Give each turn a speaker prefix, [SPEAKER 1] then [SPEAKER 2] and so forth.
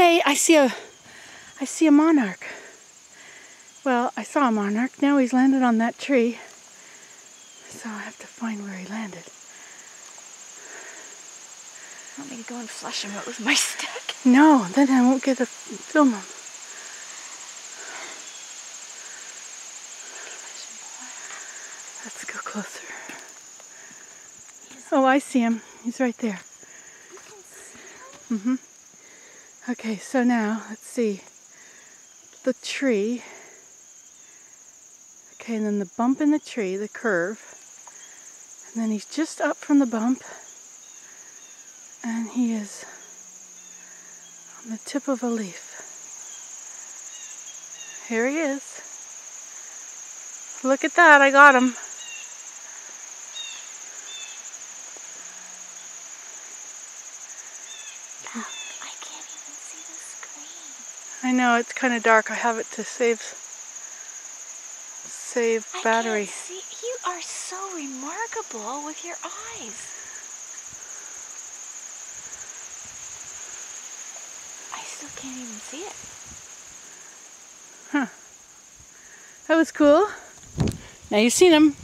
[SPEAKER 1] Hey, I see a monarch. Well, I saw a monarch. Now he's landed on that tree. So I have to find where he landed.
[SPEAKER 2] Want me to go and flush him out with my stick?
[SPEAKER 1] No, then I won't get to film him. Let's go closer. Oh, I see him. He's right there. Okay, so now, let's see. The tree. Okay, and then the bump in the tree, the curve. And then he's just up from the bump. And he is on the tip of a leaf. Here he is. Look at that, I got him.
[SPEAKER 2] I can't even see the screen.
[SPEAKER 1] I know, it's kind of dark. I have it to save battery.
[SPEAKER 2] I can't see. You are so remarkable with your eyes. I still can't even see it.
[SPEAKER 1] Huh. That was cool. Now you've seen him.